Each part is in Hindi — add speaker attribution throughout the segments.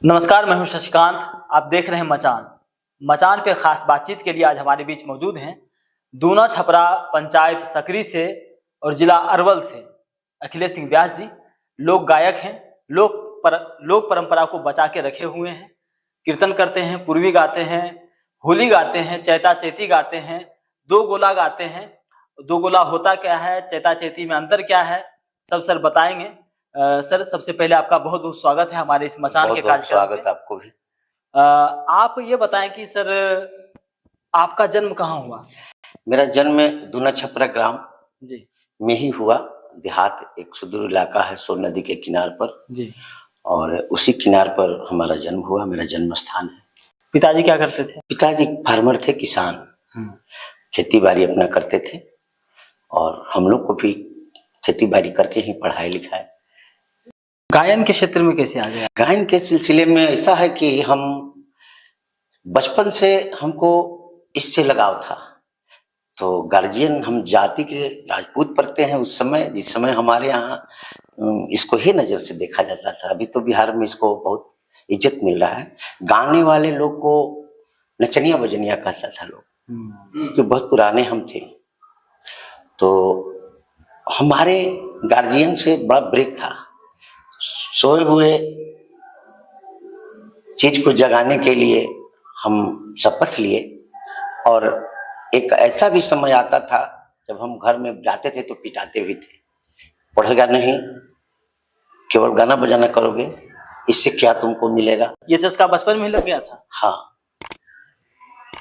Speaker 1: नमस्कार, मैं हूं शशिकांत। आप देख रहे हैं मचान। मचान पे खास बातचीत के लिए आज हमारे बीच मौजूद हैं दूना छपरा पंचायत सकरी से और जिला अरवल से अखिलेश सिंह व्यास जी। लोक गायक हैं, लोक परंपरा को बचा के रखे हुए हैं। कीर्तन करते हैं, पूर्वी गाते हैं, होली गाते हैं, चैता चैती गाते हैं, दो गोला गाते हैं। दो गोला होता क्या है, चैता चैती में अंतर क्या है, सब सर बताएंगे। सर, सबसे पहले आपका बहुत बहुत स्वागत है हमारे इस मचान के कार्यक्रम में।
Speaker 2: स्वागत आपको भी।
Speaker 1: आप ये बताएं कि सर, आपका जन्म कहाँ हुआ?
Speaker 2: मेरा जन्म दूना छपरा ग्राम
Speaker 1: जी
Speaker 2: में ही हुआ। देहात एक सुदूर इलाका है, सोन नदी के किनार पर
Speaker 1: जी।
Speaker 2: और उसी किनार पर हमारा जन्म हुआ, मेरा जन्म स्थान है।
Speaker 1: पिताजी क्या करते थे?
Speaker 2: पिताजी फार्मर थे, किसान, खेती बाड़ी अपना करते थे और हम लोग को भी खेती बाड़ी करके ही पढ़ाई लिखाए।
Speaker 1: गायन के क्षेत्र में कैसे आ गया?
Speaker 2: गायन के सिलसिले में ऐसा है कि हम बचपन से हमको इससे लगाव था। तो गार्जियन, हम जाति के राजपूत पढ़ते हैं उस समय, जिस समय हमारे यहाँ इसको ही नजर से देखा जाता था। अभी तो बिहार में इसको बहुत इज्जत मिल रहा है। गाने वाले लोग को नचनिया बजनिया कहता था लोग, क्योंकि बहुत पुराने हम थे। तो हमारे गार्जियन से बड़ा ब्रेक था। सोए हुए चीज को जगाने के लिए हम शपथ लिए और एक ऐसा भी समय आता था जब हम घर में जाते थे तो पिटाते भी थे। पढ़ेगा नहीं, केवल गाना बजाना करोगे, इससे क्या तुमको मिलेगा।
Speaker 1: ये चस्का बचपन में ही लग गया था?
Speaker 2: हाँ,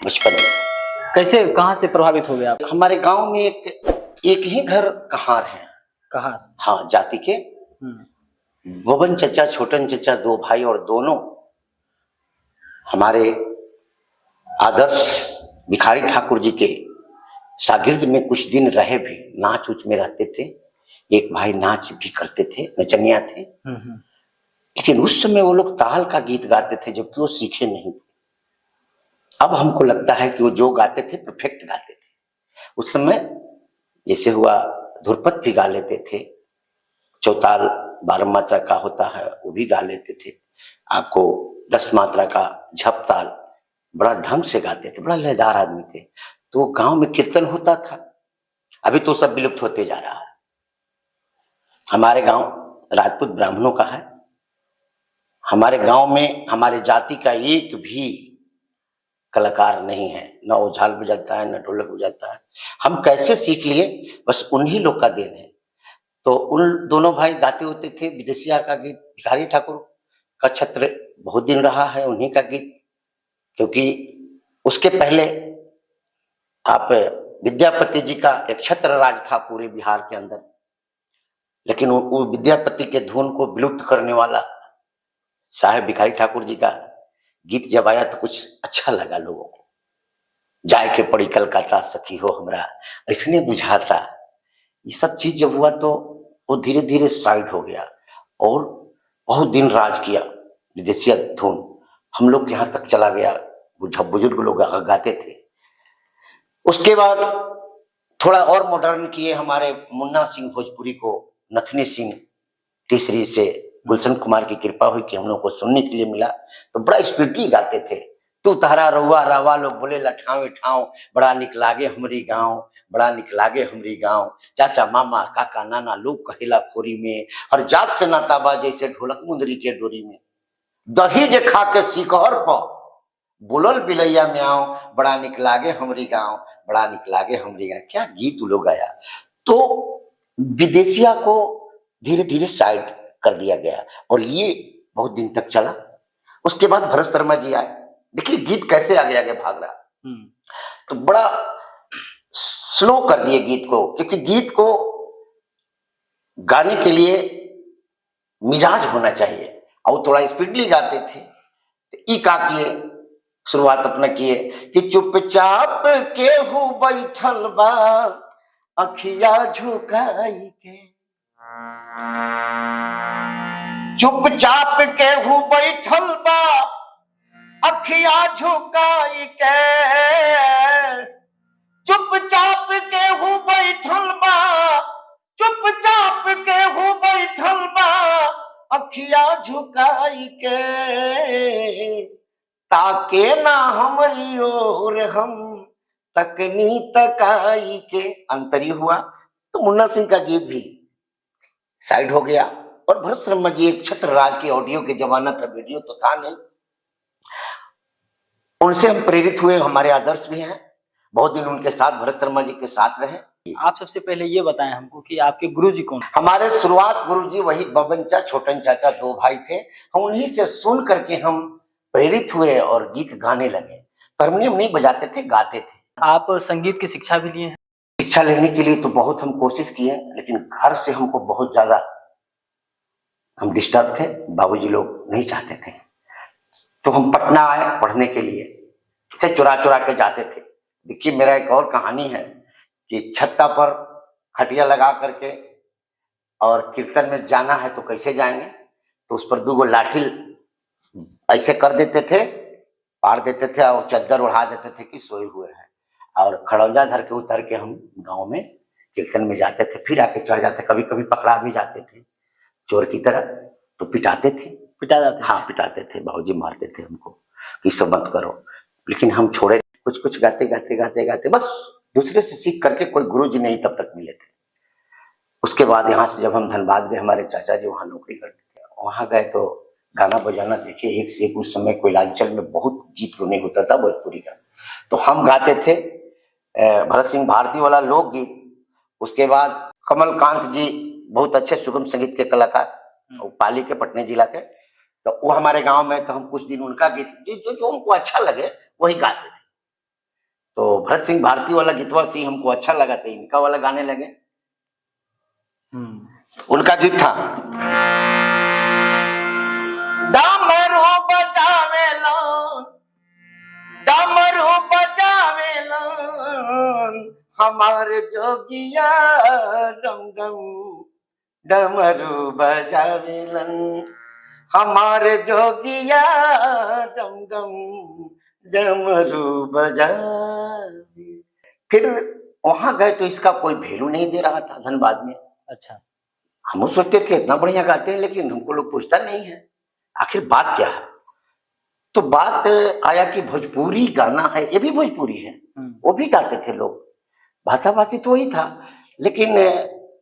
Speaker 2: बचपन में।
Speaker 1: कैसे, कहाँ से प्रभावित हो गया आप?
Speaker 2: हमारे गांव में एक ही घर कहार है।
Speaker 1: कहार?
Speaker 2: हाँ, जाति के। बबन चचा, छोटन चचा, दो भाई और दोनों हमारे आदर्श भिखारी ठाकुर जी के शागिर्द में कुछ दिन रहे भी। नाच उच में रहते थे। एक भाई नाच भी करते थे, नचनिया थे। लेकिन उस समय वो लोग ताल का गीत गाते थे, जबकि वो सीखे नहीं थे। अब हमको लगता है कि वो जो गाते थे परफेक्ट गाते थे। उस समय जैसे हुआ धुरपद भी गा लेते थे, चौताल 12 मात्रा का होता है वो भी गा लेते थे। आपको 10 मात्रा का झपताल बड़ा ढंग से गाते थे, बड़ा लयदार आदमी थे। तो गांव में कीर्तन होता था। अभी तो सब विलुप्त होते जा रहा है। हमारे गांव राजपूत ब्राह्मणों का है। हमारे गांव में हमारे जाति का एक भी कलाकार नहीं है। न वो झाल बजाता है, न ढोलक बजाता है। हम कैसे सीख लिए, बस उन्हीं लोग का देन है। तो उन दोनों भाई गाते होते थे विदेशिया का गीत। भिखारी ठाकुर का छत्र बहुत दिन रहा है उन्हीं का गीत, क्योंकि उसके पहले आप विद्यापति जी का एक छत्र राज था पूरे बिहार के अंदर। लेकिन वो विद्यापति के धुन को विलुप्त करने वाला साहेब भिखारी ठाकुर जी का गीत जब आया तो कुछ अच्छा लगा लोगों को। जाए के पड़ी कलकत्ता सखी हो हमरा, इसने बुझाता। ये सब चीज जब हुआ तो वो धीरे धीरे साइड हो गया और बहुत दिन राज किया विदेशी धुन। हम लोग यहाँ तक चला गया, बुजुर्ग लोग गाते थे। उसके बाद थोड़ा और मॉडर्न किए। हमारे मुन्ना सिंह भोजपुरी को नथनी सिंह टीसरी से गुलशन कुमार की कृपा हुई कि हम लोग को सुनने के लिए मिला। तो बड़ा स्पीडली गाते थे। तू तारा रउआ रावा लोग बोले लठावे ठाव, बड़ा निक लागे हमरी गांव, बड़ा निक लागे हमरी गांव। चाचा मामा काका नाना लोग कहेला खोरी में, हर जात से नाताबा जैसे ढोलक मुंदरी के डोरी में। दही जे खा के सिकहर पर बोलल बिलैया में आओ, बड़ा निक लागे हमरी गांव, बड़ा निक लागे हमरी गांव। क्या गीत लोग गाया। तो विदेशिया को धीरे धीरे साइड कर दिया गया और ये बहुत दिन तक चला। उसके बाद भरत शर्मा जी आए। देखिए गीत कैसे आगे आगे भाग रहा। तो बड़ा स्लो कर दिए गीत को, क्योंकि गीत को गाने के लिए मिजाज होना चाहिए और थोड़ा स्पीडली गाते थे। तो ई का किए, शुरुआत अपना किए कि चुपचाप केहू बैठल बा अखिया झुकाई के, चुपचाप केहू बैठल बा अखिया झुकाई के, चुपचाप केहू बैठल बा, चुपचाप केहू बैठल बा अखिया झुकाई के, ताके ना हमरी ओर हम तकनी तकाई के। अंतरी हुआ तो मुन्ना सिंह का गीत भी साइड हो गया। और भरत शर्मा जी एक छत्र राज के ऑडियो के जमाना था, वीडियो तो था नहीं। उनसे हम प्रेरित हुए, हमारे आदर्श भी हैं। बहुत दिन उनके साथ भरत शर्मा जी के साथ रहे।
Speaker 1: आप सबसे पहले ये बताएं हमको कि आपके गुरुजी कौन?
Speaker 2: हमारे शुरुआत गुरुजी वही बबन चा, छोटन चाचा, दो भाई थे। हम उन्हीं से सुन करके हम प्रेरित हुए और गीत गाने लगे। हारमोनियम नहीं बजाते थे, गाते थे।
Speaker 1: आप संगीत की शिक्षा भी लिए हैं?
Speaker 2: शिक्षा लेने के लिए तो बहुत हम कोशिश किए, लेकिन घर से हमको बहुत ज्यादा हम डिस्टर्ब थे। बाबूजी लोग नहीं चाहते थे, तो हम पटना आए पढ़ने के लिए। से चुरा चुरा के जाते थे। देखिए, मेरा एक और कहानी है कि छत्ता पर खटिया लगा करके और कीर्तन में जाना है तो कैसे जाएंगे, तो उस पर 2 लाठी ऐसे कर देते थे, पार देते थे और चद्दर उड़ा देते थे कि सोए हुए हैं। और खड़ौजा धर के उतर के हम गांव में कीर्तन में जाते थे, फिर आके चढ़ जाते। कभी कभी पकड़ा भी जाते थे चोर की तरह, तो पिटाते थे।
Speaker 1: पिटा जाते?
Speaker 2: हाँ, पिटाते थे, बाबूजी मारते थे हमको कि सब मत करो। लेकिन हम छोड़े। कुछ कुछ गाते गाते गाते गाते बस दूसरे से सीख करके, कोई गुरुजी नहीं तब तक मिले थे। उसके बाद यहाँ से जब हम धनबाद गए, हमारे चाचा जी वहाँ नौकरी करते थे, वहाँ गए तो गाना बजाना देखे एक से एक। उस समय कोयलांचल में बहुत गीत गाने होता था भोजपुरी का, तो हम गाते थे भरत सिंह भारती वाला लोकगीत। उसके बाद कमलकांत जी बहुत अच्छे सुगम संगीत के कलाकार, पाली के, पटना जिला के, तो वो हमारे गांव में, तो हम कुछ दिन उनका गीत जो उनको अच्छा लगे वही गाते थे। तो भरत सिंह भारती वाला गीतवा सी हमको अच्छा लगा, तो इनका वाला गाने लगे। उनका गीत था, डमरू बजावेला, डमरू बजावेला हमारे जोगिया, डम डम डमरू बजावेलन हमारे जोगिया, डम डम डमरू बजावे। फिर वहां गए तो इसका कोई वैल्यू नहीं दे रहा था धनबाद में।
Speaker 1: अच्छा।
Speaker 2: हम सोचते थे इतना बढ़िया गाते हैं, लेकिन हमको लोग पूछता नहीं है आखिर बात क्या है। तो बात आया कि भोजपुरी गाना है, ये भी भोजपुरी है, वो भी गाते थे लोग। भाषा भाषी तो वही था, लेकिन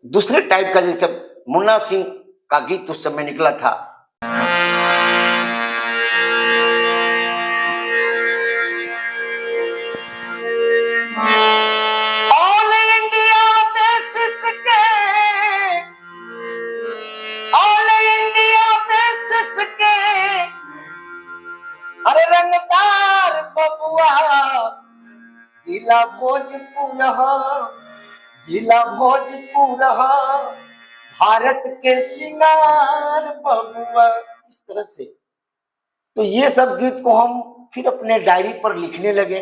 Speaker 2: दूसरे टाइप का, जैसे मुन्ना सिंह का गीत उस समय निकला था। ऑल इंडिया बेसिस के, ऑल इंडिया बेसिस के, अरे रंगदार बबुआ, जिला भोजपुर, जिला भोजपुर, भारत के सिंगार बबुआ, इस तरह से। तो ये सब गीत को हम फिर अपने डायरी पर लिखने लगे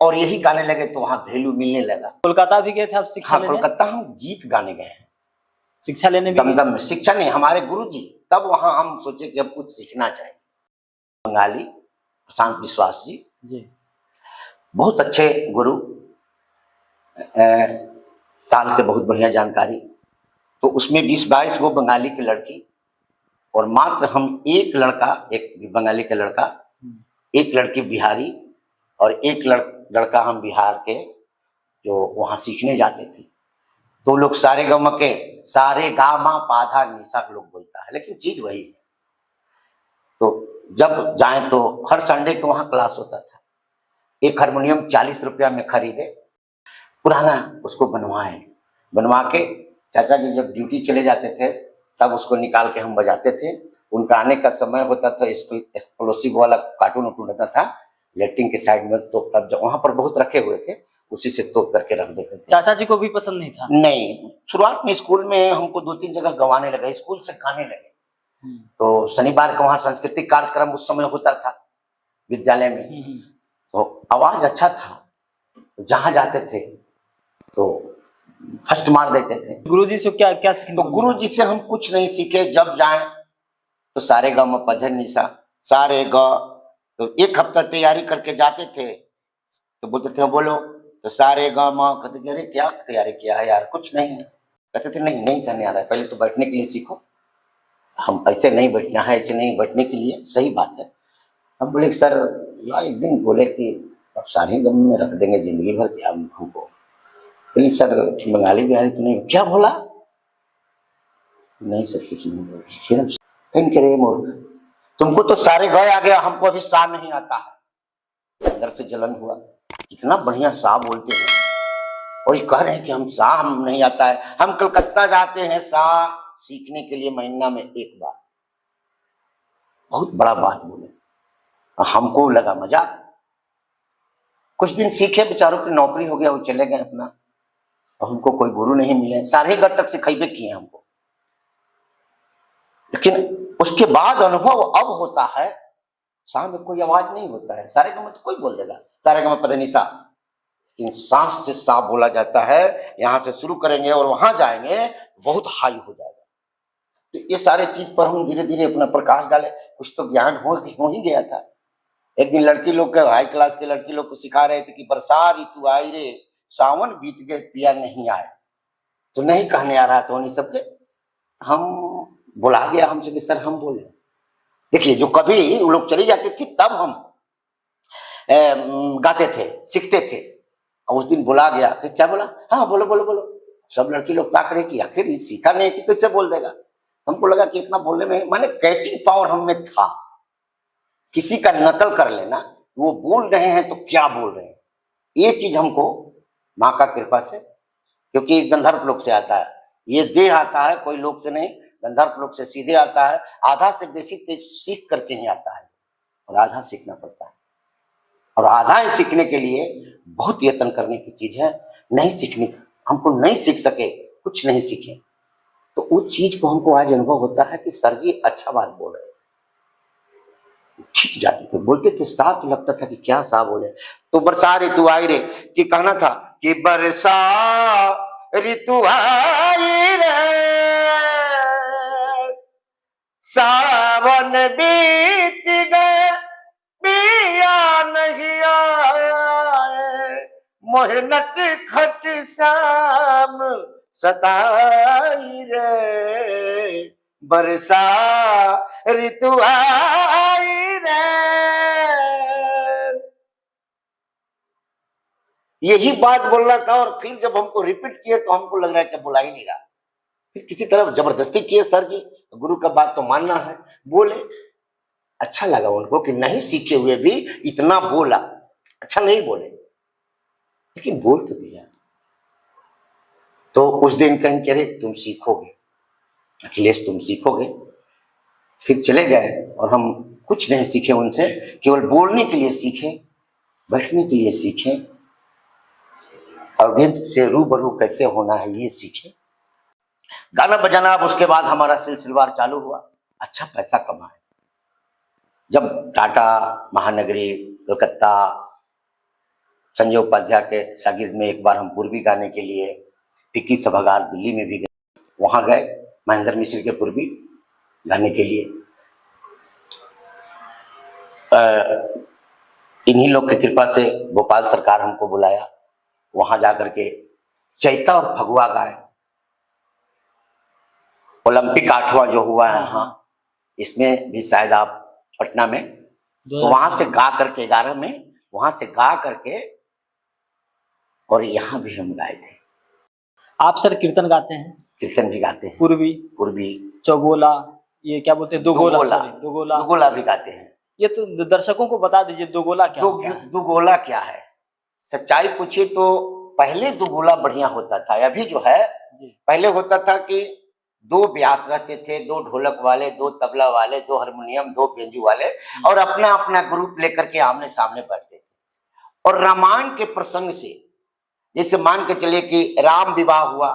Speaker 2: और यही गाने लगे, तो वहां वैल्यू मिलने लगा।
Speaker 1: कोलकाता भी गए थे आप शिक्षा लेने?
Speaker 2: कोलकाता हम गीत गाने गए हैं,
Speaker 1: शिक्षा लेने भी?
Speaker 2: दमदम में। शिक्षा नहीं, हमारे गुरुजी। तब वहां हम सोचे कि अब कुछ सीखना चाहिए। बंगाली प्रशांत विश्वास जी बहुत अच्छे गुरु, ताल के बहुत बढ़िया जानकारी। तो उसमें 20-22 गो बंगाली की लड़की और मात्र हम एक लड़का, एक बंगाली का लड़का, एक लड़की बिहारी और एक लड़का हम बिहार के, जो वहां सीखने जाते थे। तो लोग सारे गम के, सारे गामा पाधा निशा लोग बोलता है, लेकिन चीज वही है। तो जब जाए तो हर संडे को वहां क्लास होता था। एक हारमोनियम 40 रुपया में खरीदे, पुराना, उसको बनवाए। बनवा के चाचा जी जब ड्यूटी चले जाते थे तब उसको निकाल के हम बजाते थे। उनका आने का समय होता था, इसको एक्सप्लोसिव वाला कार्टून रहता था लेटरिन के साइड में, तो तब जब वहां पर बहुत रखे हुए थे, उसी से तोड़ करके रख देते थे।
Speaker 1: चाचा जी को भी पसंद नहीं था?
Speaker 2: नहीं, शुरुआत में स्कूल में हमको 2-3 जगह गवाने लगे, स्कूल से गाने लगे। तो शनिवार को वहां सांस्कृतिक कार्यक्रम उस समय होता था विद्यालय में, तो आवाज अच्छा था, जहां जाते थे तो फर्स्ट मार देते थे।
Speaker 1: गुरुजी से क्या क्या सीखने?
Speaker 2: तो गुरुजी से हम कुछ नहीं सीखे। जब जाए तो सारे ग म पधर निशा, सारे ग, तो एक हफ्ता तैयारी करके जाते थे। तो बोलते थे बोलो, तो सारे ग म, कहते थे अरे क्या तैयारी किया है यार, कुछ नहीं। कहते थे नहीं करने आ रहा है, पहले तो बैठने के लिए सीखो। हम ऐसे नहीं बैठना है, ऐसे नहीं बैठने के लिए सही बात है। हम बोले सर यार, एक दिन बोले कि अब सारे गम में रख देंगे जिंदगी भर क्या हमको। लेकिन सर बंगाली बिहारी तो नहीं, क्या बोला? नहीं सर कुछ नहीं बोला। फिर हम कह रहे मूर्ख, तुमको तो सारे गए आ गया, हमको अभी सा नहीं आता है। अंदर से जलन हुआ, इतना बढ़िया सा बोलते हैं और ये कह रहे हैं कि हम सा हम नहीं आता है। हम कलकत्ता जाते हैं सा सीखने के लिए महीना में एक बार। बहुत बड़ा बात बोले, हमको लगा मजाक। कुछ दिन सीखे, बेचारों की नौकरी हो गया, वो चले गए अपना, और हमको कोई गुरु नहीं मिले। सारे गद तक सिखाइबे किए हमको, लेकिन उसके बाद अनुभव अब होता है सा में कोई आवाज नहीं होता है। सारे में तो कोई बोल देगा सारे में पता नहीं सा, लेकिन सांस से सा बोला जाता है। यहां से शुरू करेंगे और वहां जाएंगे बहुत हाई हो जाएगा। तो ये सारे चीज पर हम धीरे धीरे अपना प्रकाश डाले। कुछ तो ज्ञान हो ही गया था। एक दिन लड़की लोग के, हाई क्लास के लड़की लोग को सिखा रहे थे कि बरसा ऋतु आई रे, सावन बीत गए पिया नहीं आए। तो नहीं कहने आ रहा था उन्हीं सबके, हम बुला गया हमसे कि सर हम बोले। देखिए जो कभी वो लोग चली जाती थी तब हम गाते थे, सीखते थे। और उस दिन बुला गया कि क्या बोला? हाँ बोलो बोलो बोलो। सब लड़की लोग ताक रहे कि आखिर ये सीखा नहीं थी, कैसे बोल देगा। हमको लगा कि इतना बोलने में माने कैचिंग पावर हम में था। किसी का नकल कर लेना, वो बोल रहे हैं तो क्या बोल रहे हैं, ये चीज हमको माँ का कृपा से, क्योंकि गंधर्व लोक से आता है, ये देह आता है कोई लोक से नहीं, गंधर्व लोक से सीधे आता है। आधा से बेसी तेज सीख करके ही आता है और आधा सीखना पड़ता है। और आधा ही सीखने के लिए बहुत यत्न करने की चीज है। नहीं सीखने, हमको नहीं सीख सके, कुछ नहीं सीखे, तो उस चीज को हमको आज अनुभव होता है कि सर जी अच्छा बात बोल रहे थे, ठीक जाते थे, बोलते थे सा तो लगता था कि क्या सा बोले। तो बरसा ऋतु आई रे कि कहना था कि बरसा ऋतु आई रे, सावन बीत गए पिया नहीं आए, मोहनत खट शाम सताई रे, बरसा ऋतु आई रे। यही बात बोलना था। और फिर जब हमको रिपीट किए तो हमको लग रहा है कि बुला ही नहीं रहा। फिर किसी तरह जबरदस्ती किए सर जी, गुरु का बात तो मानना है, बोले। अच्छा लगा उनको कि नहीं सीखे हुए भी इतना बोला। अच्छा नहीं बोले लेकिन बोल तो दिया। तो उस दिन कहीं कह रहे तुम सीखोगे अखिलेश, तुम सीखोगे। फिर चले गए और हम कुछ नहीं सीखे उनसे, केवल बोलने के लिए सीखे, बैठने के लिए सीखे, ऑडियंस से रूबरू कैसे होना है ये सीखे। गाना बजाना अब उसके बाद हमारा सिलसिलेवार चालू हुआ। अच्छा पैसा कमाए। जब टाटा, महानगरी, कलकत्ता, संजय उपाध्याय के शागिर्द में एक बार हम पूर्वी गाने के लिए पिक्की सभागार दिल्ली में भी गए, वहां गए महेंद्र मिश्र के पूर्वी गाने के लिए। इन्हीं लोग की कृपा से भोपाल सरकार हमको बुलाया, वहां जाकर के चैता और फगुआ गाए। ओलंपिक 8वां जो हुआ है, हाँ, इसमें भी शायद आप पटना में, तो वहां से गा करके 11 में वहां से गा करके, और यहाँ भी हम गाए थे।
Speaker 1: आप सर कीर्तन गाते हैं?
Speaker 2: कीर्तन भी गाते हैं, पूर्वी,
Speaker 1: चौगोला, ये क्या बोलते हैं, दोगोला
Speaker 2: भी गाते हैं।
Speaker 1: ये तो दर्शकों को बता दीजिए दोगोला क्या होता है?
Speaker 2: दोगोला क्या है? सच्चाई पूछिए तो पहले दोगोला बढ़िया होता था। अभी जो है, पहले होता था कि 2 ब्यास रहते थे, 2 ढोलक वाले, 2 तबला वाले, 2 हारमोनियम, 2 बेंजू वाले, और अपना अपना ग्रुप लेकर के आमने सामने बैठते थे। और रामायण के प्रसंग से, जैसे मान के चलिए कि राम विवाह हुआ,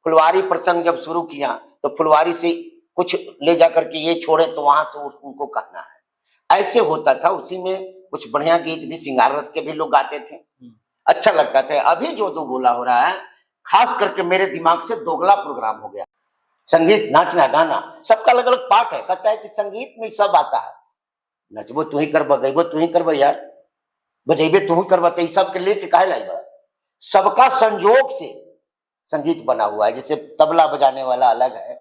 Speaker 2: फुलवारी प्रसंग जब शुरू किया तो फुलवारी से कुछ ले जाकर के ये छोड़े तो वहां से उनको कहना है, ऐसे होता था। उसी में कुछ बढ़िया गीत भी, सिंगार रस के भी लोग गाते थे, अच्छा लगता था। अभी जो दोगोला हो रहा है, खास करके मेरे दिमाग से दोगला प्रोग्राम हो गया। संगीत, नाचना, गाना, सबका अलग अलग पार्ट है। कहता है कि संगीत में सब आता है, नचबो तू ही करबा, गईबो तू ही करबा यार, बजेबे तू ही करबा, तो सबके लेके काहे लाई बड़ा। सबका संयोग से संगीत बना हुआ है। जैसे तबला बजाने वाला अलग है,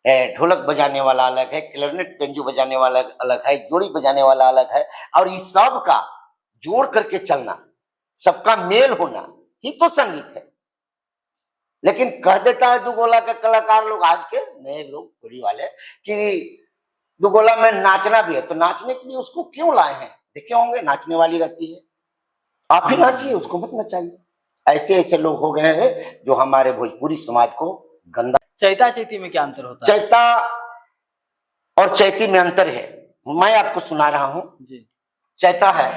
Speaker 2: ढोलक बजाने वाला अलग है, क्लैरिनेट बेंजो बजाने वाला अलग है, जोड़ी बजाने वाला अलग है, और इस सब का जोड़ करके चलना, सबका मेल होना ही तो संगीत है। लेकिन कह देता है दुगोला के कलाकार लोग, आज के नए लोग पीढ़ी वाले, कि दुगोला में नाचना भी है, तो नाचने के लिए उसको क्यों लाए हैं? देखे होंगे नाचने वाली रहती है, आप ही नाचिए, उसको मत नचाइए। ऐसे ऐसे लोग हो गए हैं जो हमारे भोजपुरी समाज को गंदा।
Speaker 1: चैता चैती में क्या अंतर होता है?
Speaker 2: चैता और चैती में अंतर है, मैं आपको सुना रहा हूं
Speaker 1: जी।
Speaker 2: चैता है,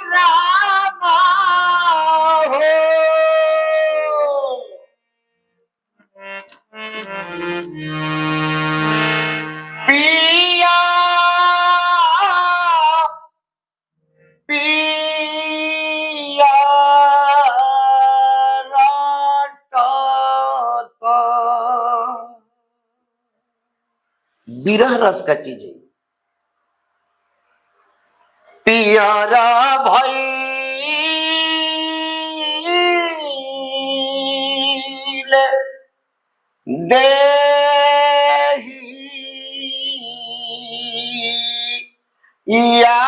Speaker 2: रामा हो, पिया पिया रटता, विरह रस का चीज है। पियारा भइले देही या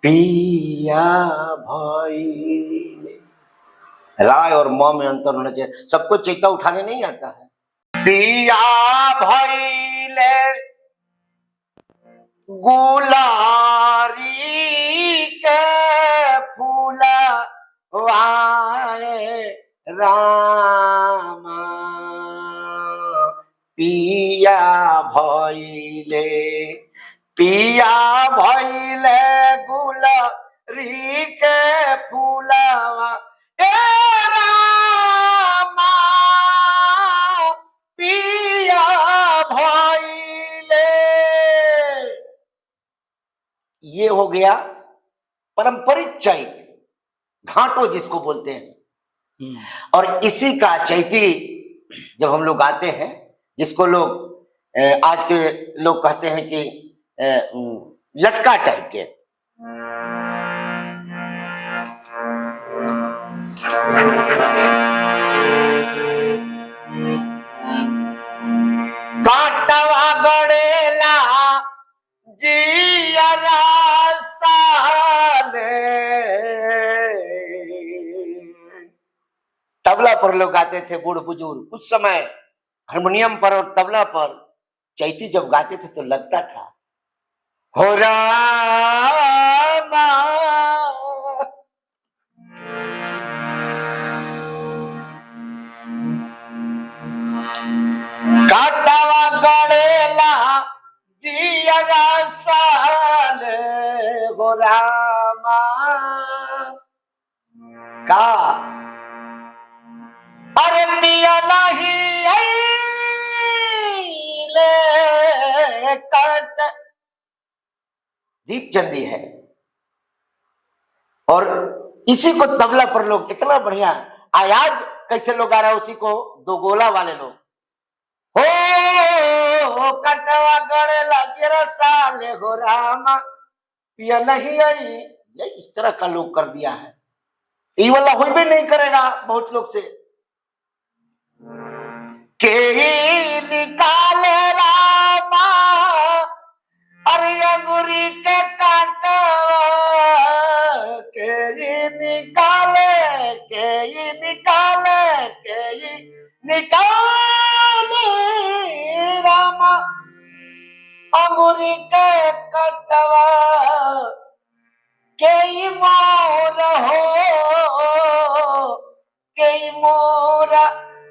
Speaker 2: पिया भइले। राय और म में अंतर होना चाहिए, सबको चैता उठाने नहीं आता है। पिया भइले गुलारी के फूलवाए रामा, पिया भइले, पिया भइले गुलारी के फूलवा ए रामा, पिया भइले। ये हो गया पारंपरिक चैत, घाटो जिसको बोलते हैं। और इसी का चैती जब हम लोग गाते हैं, जिसको लोग आज के लोग कहते हैं कि लटका टाइप के, काटवा गड़ेला जियरा साले, तबला पर लोग गाते थे बूढ़ बुजुर्ग उस समय, हारमोनियम पर और तबला पर चैती जब गाते थे तो लगता था हो रामा, काटवा गड़ेला जियरा साले हो रामा, का अरे पिया नहीं ले कट दीपचंदी है। और इसी को तबला पर लोग इतना बढ़िया आयाज कैसे लोग गा रहे हैं, उसी को दो गोला वाले लोग हो कटवा गड़ेला जियरा साले हो रामा, पिया नहीं आई, ये इस तरह का लोग कर दिया है। ये वाला हो भी नहीं करेगा बहुत लोग से, के निकाले रामा अरे अंगूरी के कांटा, के निकाले, के निकाले, के निकाले रामा अंगूरी के कटवा, के मोर हो, के मोरा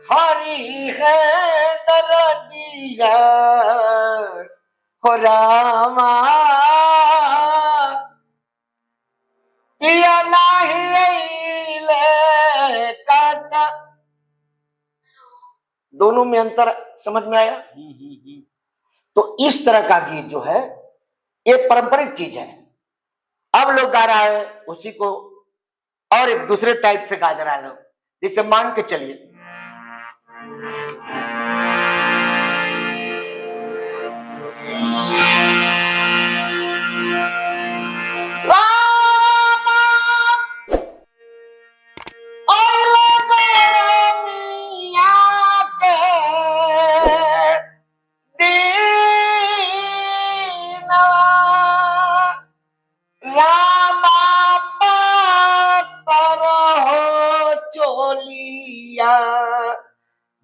Speaker 2: हरी है दरदिया हो रामा, पिया नहीं ले काटा। दोनों में अंतर समझ में आया? तो इस तरह का गीत जो है ये पारंपरिक चीज है। अब लोग गा रहा है उसी को और एक दूसरे टाइप से गा रहा है लोग, जिसे मान के चलिए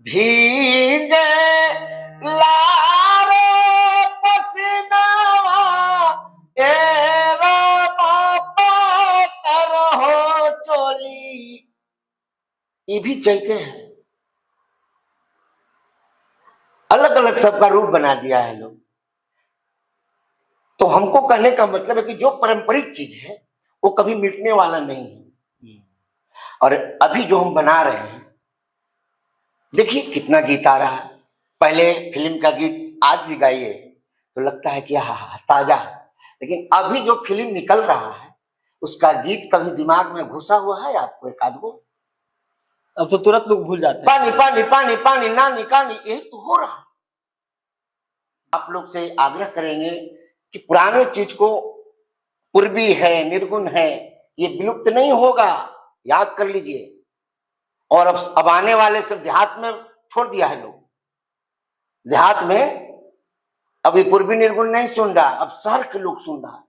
Speaker 2: भीजे लारे पसीनावा ए रामा पातर हो चोली। ये भी चाहते हैं, अलग अलग सबका रूप बना दिया है लोग। तो हमको कहने का मतलब है कि जो पारंपरिक चीज है वो कभी मिटने वाला नहीं है। और अभी जो हम बना रहे हैं, देखिए कितना गीत आ रहा है। पहले फिल्म का गीत आज भी गाइए तो लगता है कि हाँ ताजा है, लेकिन अभी जो फिल्म निकल रहा है उसका गीत कभी दिमाग में घुसा हुआ है आपको एक आध गो?
Speaker 1: अब तो तुरंत लोग भूल जाते हैं।
Speaker 2: पानी पानी पानी पानी नानी कानी, यही तो हो रहा है। आप लोग से आग्रह करेंगे कि पुराने चीज को, पूर्वी है, निर्गुण है, ये विलुप्त नहीं होगा, याद कर लीजिए। और अब आने वाले सब देहात में छोड़ दिया है लोग। देहात में अब ये पूर्वी निर्गुण नहीं सुन रहा, अब शहर के लोग सुन रहा है,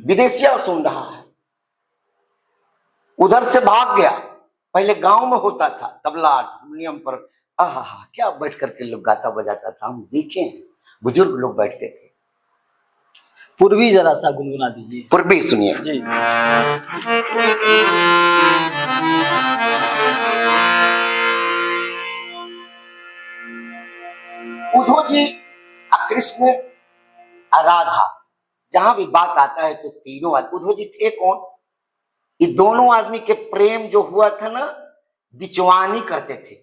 Speaker 2: विदेशिया सुन रहा है, उधर से भाग गया। पहले गांव में होता था तबला हारमोनियम पर, आहा क्या बैठ करके लोग गाता बजाता था, हम देखे हैं, बुजुर्ग लोग बैठते थे।
Speaker 1: पूर्वी जरा सा गुनगुना दीजिए।
Speaker 2: पूर्वी सुनिए
Speaker 1: जी।
Speaker 2: उद्धव जी कृष्ण राधा, जहां भी बात आता है तो तीनों आदमी, उद्धव जी थे कौन? ये दोनों आदमी के प्रेम जो हुआ था ना, बिचवानी करते थे,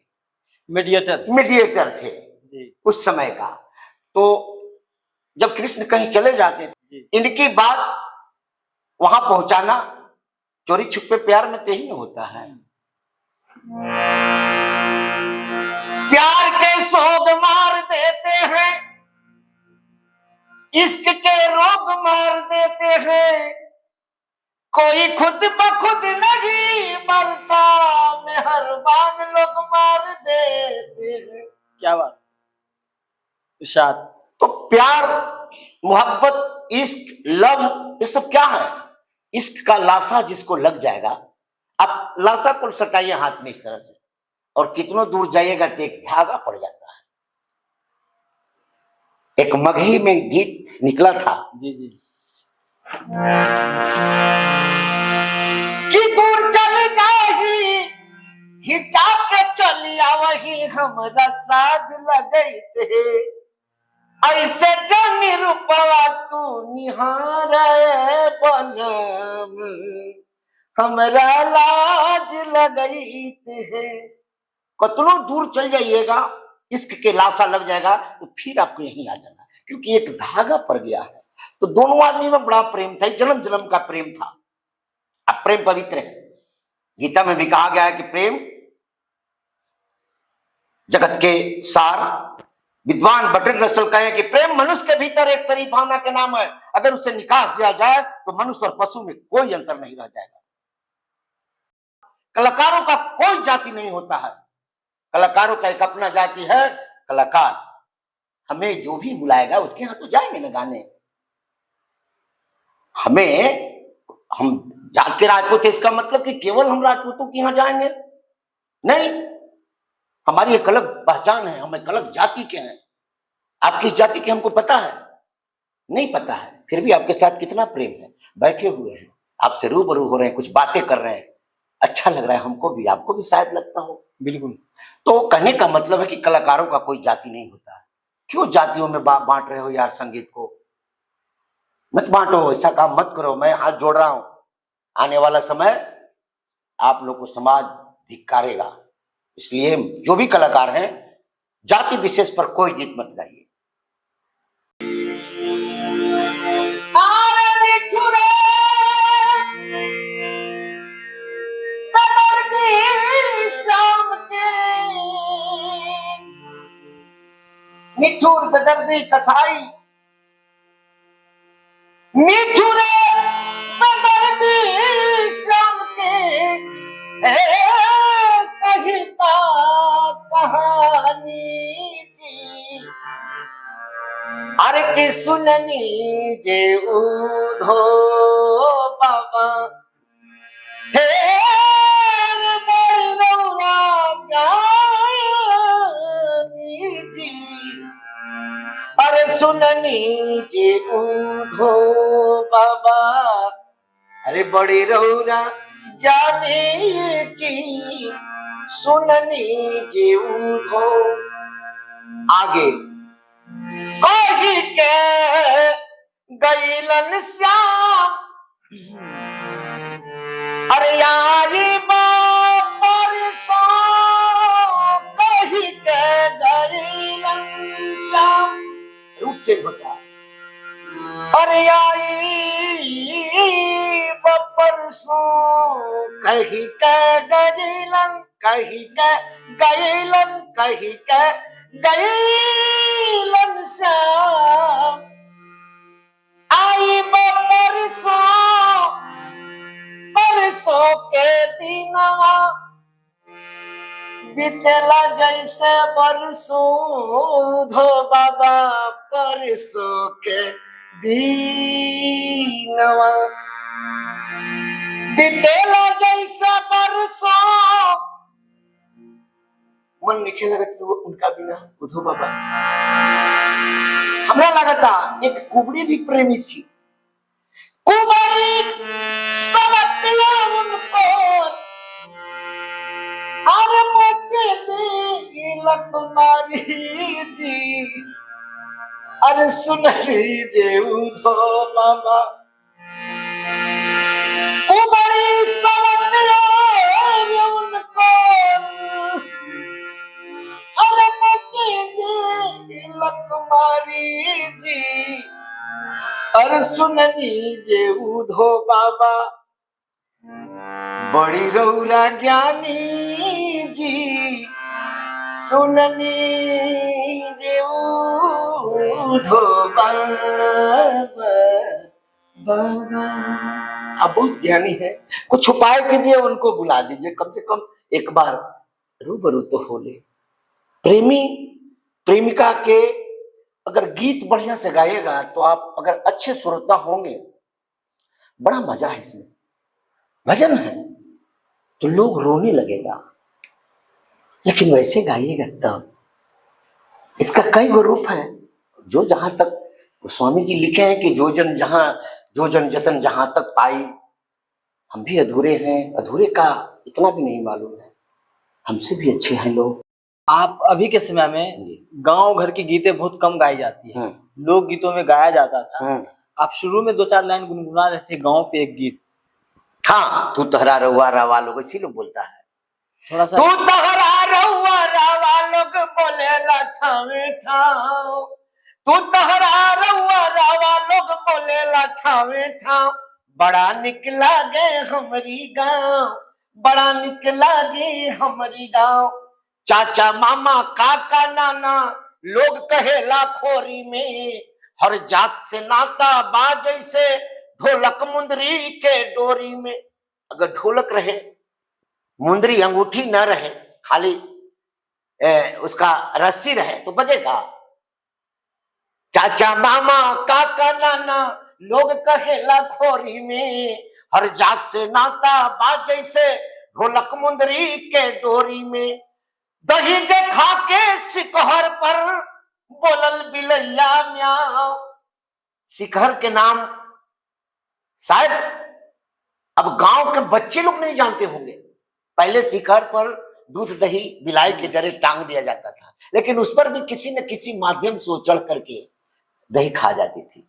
Speaker 2: मीडिएटर थे
Speaker 1: जी।
Speaker 2: उस समय का। तो जब कृष्ण कहीं चले जाते थे, इनकी बात वहां पहुंचाना, चोरी छुपे प्यार में तो ही नहीं होता है। प्यार के सोग मार देते हैं, इश्क के रोग मार देते हैं, कोई खुद ब खुद नहीं मरता, मेहरबान लोग मार देते हैं।
Speaker 1: क्या बात, इरशाद।
Speaker 2: तो प्यार, मोहब्बत, इश्क, लव, ये सब क्या है? इश्क का लाशा जिसको लग जाएगा, आप लाशा को सटाइए हाथ में इस तरह से, और कितनों दूर जाइएगा तो एक धागा पड़ जाता है। एक मगही में गीत निकला था,
Speaker 1: जी जी,
Speaker 2: कि दूर चल जाही हिचा के चलिया वही हमरा साथ लगई थे, ऐसे जनी रूपवा तू निहारे बनम हमरा लाज लगई थे। कतनो दूर चल जाइएगा, इश्क के लाशा लग जाएगा तो फिर आपको यहीं आ जाना, क्योंकि एक धागा पड़ गया है। तो दोनों आदमी में बड़ा प्रेम था, जन्म जन्म का प्रेम था। अब प्रेम पवित्र है, गीता में भी कहा गया है कि प्रेम जगत के सार। विद्वान बटर रसल कहे कि प्रेम मनुष्य के भीतर एक शरीर भावना के नाम है, अगर उसे निकाल दिया जाए तो मनुष्य और पशु में कोई अंतर नहीं रह जाएगा। कलाकारों का कोई जाति नहीं होता है, कलाकारों का एक अपना जाति है, कलाकार। हमें जो भी बुलाएगा उसके यहाँ तो जाएंगे ना गाने। हम जात के राजपूत है, इसका मतलब कि केवल हम राजपूतों के यहाँ जाएंगे नहीं, हमारी एक अलग पहचान है, हम एक अलग जाति के हैं। आप किस जाति के हमको पता है? नहीं पता है, फिर भी आपके साथ कितना प्रेम है। बैठे हुए हैं, आपसे रूबरू हो रहे हैं, कुछ बातें कर रहे हैं, अच्छा लग रहा है हमको भी, आपको भी शायद लगता हो।
Speaker 1: बिल्कुल।
Speaker 2: तो कहने का मतलब है कि कलाकारों का कोई जाति नहीं होता है। क्यों जातियों में बांट रहे हो यार संगीत को? मत बांटो, ऐसा काम मत करो। मैं हाथ जोड़ रहा हूं, आने वाला समय आप लोग को समाज धिक्कारेगा। इसलिए जो भी कलाकार हैं, जाति विशेष पर कोई गीत मत गाइए। निठुर बेदर्दी कसाई, निठुर बेदर्दी श्याम के है कहीं का कहानी जी। अरे कि सुननी जे उधो बाबा फेर बरौरा ज्ञानी जी। अरे सुननी जे उधो बाबा, अरे बड़ी रौरा ज्ञानी जी, सुननी जे उधो। आगे कही के गईलन श्याम, अरे यारी बापर सो कही के गईलन श्याम। रूप चेंज होता, अरे आई बापर सो कही के गईलन, कही के गईलन, कही के गईलन श्याम। आई परसों परसों के दिनवा, बीतेला जैसे बरसों धो बाबा, परसों के दिनवा बीतेला जैसे बरसों। मन लिखे लगत उनका बिना उधो बाबा। हमरा लगता एक कुबड़ी भी प्रेमी थी, कुबड़ी समझतिया उनको, अरे मोते दे लकुमारी जी। अरे सुन लीजिए उधो बाबा, कुबड़ी समझतिया उनको, अरे मोते दे लकुमारी जी। अरे सुननी जे उधो बाबा, बड़ी रौरा ज्ञानी जी, सुननी जे उधो बाबा। आप बहुत ज्ञानी है, कुछ उपाय कीजिए, उनको बुला दीजिए, कम से कम एक बार रूबरू तो हो ले। प्रेमी प्रेमिका के अगर गीत बढ़िया से गाएगा तो आप अगर अच्छे श्रोता होंगे, बड़ा मजा है इसमें। भजन है तो लोग रोने लगेगा, लेकिन वैसे गाइएगा तब। इसका कई गो रूप है, जो जहां तक स्वामी जी लिखे हैं कि जो जन जतन जहां तक पाई। हम भी अधूरे हैं, अधूरे का इतना भी नहीं मालूम है, हमसे भी अच्छे हैं लोग।
Speaker 1: आप अभी के समय में गांव घर की गीतें बहुत कम गाई जाती है, लोक गीतों में गाया जाता था। आप शुरू में 2-4 लाइन गुनगुना रहे थे गांव पे एक गीत।
Speaker 2: हाँ, तू तहरा रहुआ रावा लोग, इसी लोग बोलता है
Speaker 1: थोड़ा सा।
Speaker 2: तू तहरा रहुआ रावा लोग बोलेला ठावे ठाव, तू तहरा रहुआ रावा लोग बोलेला ठावे ठाव। बड़ा निक लागे हमारी गाँव, बड़ा निक लागे हमारी गाँव। चाचा मामा काका नाना लोग कहेला खोरी में, हर जात से नाता बा जैसे ढोलक मुंदरी के डोरी में। अगर ढोलक रहे, मुंदरी अंगूठी न रहे, खाली उसका रस्सी रहे तो बजेगा। चाचा मामा काका नाना लोग कहेला खोरी में, हर जात से नाता बा जैसे ढोलक मुंदरी के डोरी में। दही जे खा के सिकहर पर बोलल बिलैया म्याओ। सिकहर के नाम शायद अब गांव के बच्चे लोग नहीं जानते होंगे। पहले शिखर पर दूध दही बिलाई के डरे टांग दिया जाता था, लेकिन उस पर भी किसी न किसी माध्यम से चढ़ करके दही खा जाती थी।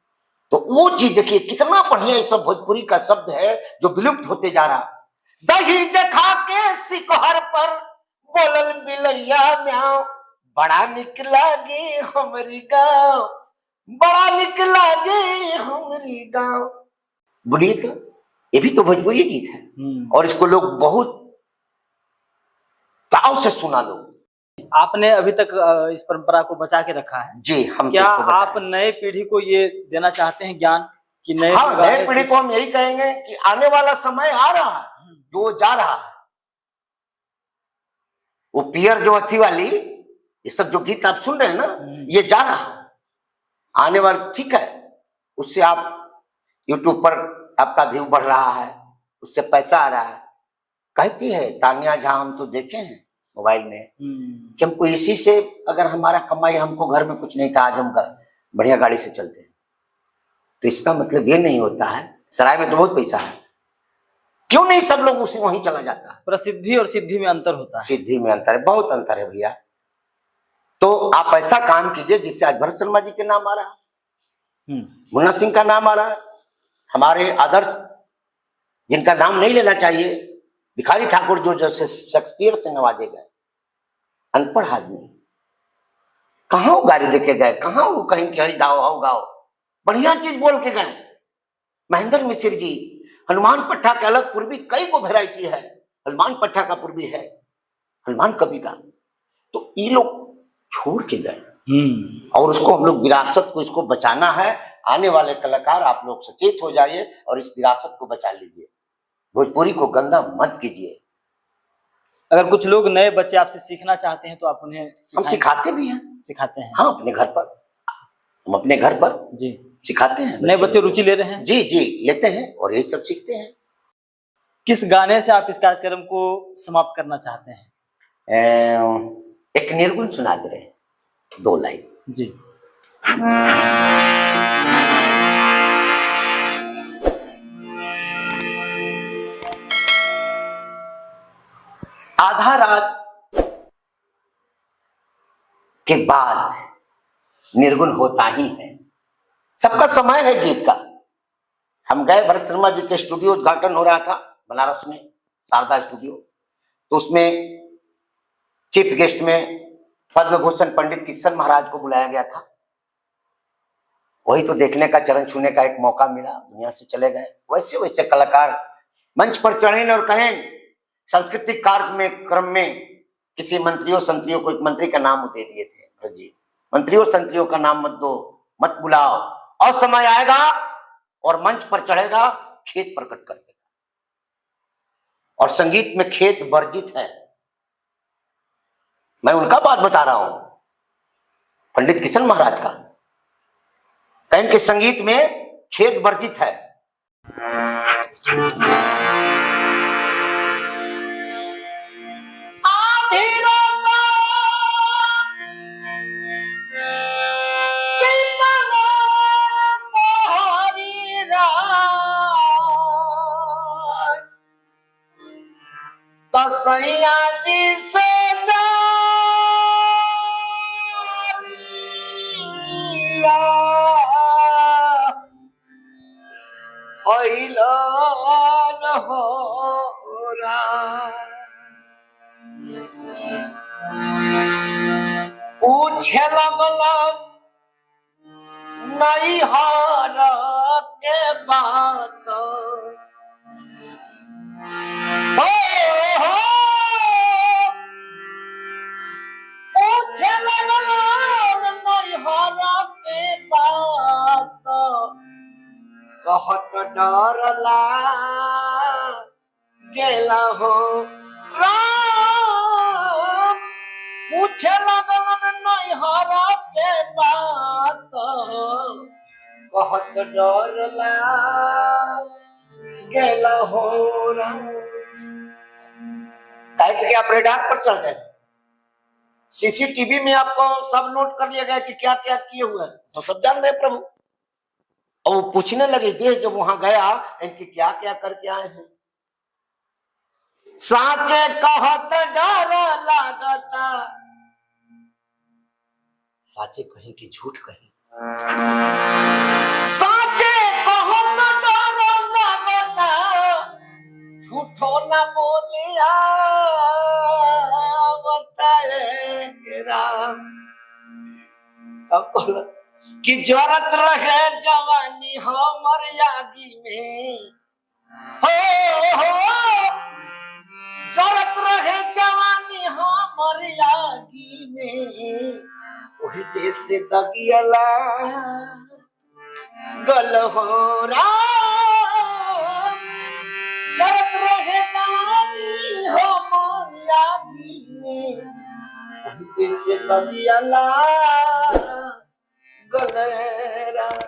Speaker 2: तो वो चीज देखिए कितना बढ़िया ये सब भोजपुरी का शब्द है जो विलुप्त होते जा रहा। दही जखा के शिखर पर बोलल बिलैया म्याओ, बड़ा निक लागे हमारी गाँव, बड़ा निक लागे हमारी गाँव। बोलिए तो ये भी तो भोजपुरी गीत है और इसको लोग बहुत ताव से सुना लोग।
Speaker 1: आपने अभी तक इस परंपरा को बचा के रखा है।
Speaker 2: जी, हम
Speaker 1: क्या
Speaker 2: इसको बचाएं।
Speaker 1: आप नए पीढ़ी को ये देना चाहते हैं ज्ञान कि नए
Speaker 2: हाँ,
Speaker 1: पुराने
Speaker 2: नए पीढ़ी को हम यही कहेंगे कि आने वाला समय आ रहा है, जो जा रहा है, वो पियर जो अथी वाली, ये सब जो गीत आप सुन रहे हैं ना, ये जा रहा है, आने वाला, ठीक है। उससे आप यूट्यूब पर आपका व्यू बढ़ रहा है, उससे पैसा आ रहा है। कहती है तानिया झा, हम तो देखे हैं मोबाइल में कि हमको इसी से अगर हमारा कमाई, हमको घर में कुछ नहीं था, आज हम बढ़िया गाड़ी से चलते हैं। तो इसका मतलब ये नहीं होता है सराय में तो बहुत पैसा है, क्यों नहीं सब लोग उसी वहीं चला जाता है।
Speaker 1: प्रसिद्धि और सिद्धि में अंतर होता है।
Speaker 2: सिद्धि में अंतर है, बहुत अंतर है भैया। तो आप ऐसा काम कीजिए जिससे आज भरत शर्मा जी के नाम आ रहा है, मुन्ना सिंह का नाम आ रहा है, हमारे आदर्श जिनका नाम नहीं लेना चाहिए, भिखारी ठाकुर जो जैसे शेक्सपियर से नवाजे गए, अनपढ़ आदमी, कहाँ वो गाड़ी देके गए, कहाँ वो कहीं कि गाओ आओ गाओ, बढ़िया चीज बोल के गए। महेंद्र मिश्र जी, हनुमान पट्टा के अलग पूर्वी कई को वेराइटी है, हनुमान पट्टा का पूर्वी है, हनुमान कवि का, तो ये लोग छोड़ के गए। और उसको हम लोग विरासत को इसको बचाना है। आने वाले कलाकार आप लोग सचेत हो जाइए और इस विरासत को बचा लीजिए, भोजपुरी को गंदा मत कीजिए।
Speaker 1: अगर कुछ लोग नए बच्चे आपसे सीखना चाहते हैं तो आप उन्हें
Speaker 2: हम सिखाते भी हैं,
Speaker 1: सिखाते हैं।
Speaker 2: हाँ, अपने घर पर, हम अपने घर पर
Speaker 1: जी
Speaker 2: सिखाते हैं।
Speaker 1: नए बच्चे रुचि ले रहे हैं?
Speaker 2: जी जी, लेते हैं और यही सब सीखते हैं।
Speaker 1: किस गाने से आप इस कार्यक्रम को समाप्त करना चाहते हैं?
Speaker 2: एक निर्गुण सुना दे रहे हैं, 2 लाइन।
Speaker 1: जी।
Speaker 2: आधा रात के बाद निर्गुण होता ही है, सबका समय है गीत का। हम गए, भरत शर्मा जी के स्टूडियो उद्घाटन हो रहा था बनारस में, शारदा स्टूडियो, तो उसमें चीफ गेस्ट में पद्म भूषण पंडित किशन महाराज को बुलाया गया था। वही तो देखने का, चरण छूने का एक मौका मिला, दुनिया से चले गए। वैसे वैसे कलाकार मंच पर चढ़ें और कहें, सांस्कृतिक कार्यक्रम में किसी मंत्रियों संत्रियों को, एक मंत्री का नाम दे दिए थे जी, मंत्रियों संत्रियों का नाम मत दो, मत बुलाओ, और समय आएगा और मंच पर चढ़ेगा, खेत प्रकट कर देगा। और संगीत में खेत वर्जित है, मैं उनका बात बता रहा हूं, पंडित किशन महाराज का, कहें कि संगीत में खेत वर्जित है। सैया जी से पूछे लगल नहीं हार के बात, पूछे लगल नहीं हार के बात, कहत डरला गेला हो राम, पूछे लगल नहीं हार के बात, कहत डरला गेला हो राम। कैसे के आप रेडार पर चढ़ गए, सीसीटीवी में आपको सब नोट कर लिया गया कि क्या क्या किए हुए, तो सब जान रहे प्रभु। और वो पूछने लगे, देख जब वहां गया, इनके क्या क्या करके आए हैं। साचे कहत डर लागता, साचे कहे कि झूठ कहे, साचे कहत डर लागता, झूठो न बोलिया बताए राम। तब कहला कि जरत रहे जवानी हमर यागी में, हो जरत रहे जवानी हमर यागी आगी में वही जैसे दगियला गल हो राम जब रहे नानी हो आगी में वही जैसे दगियला गल राम।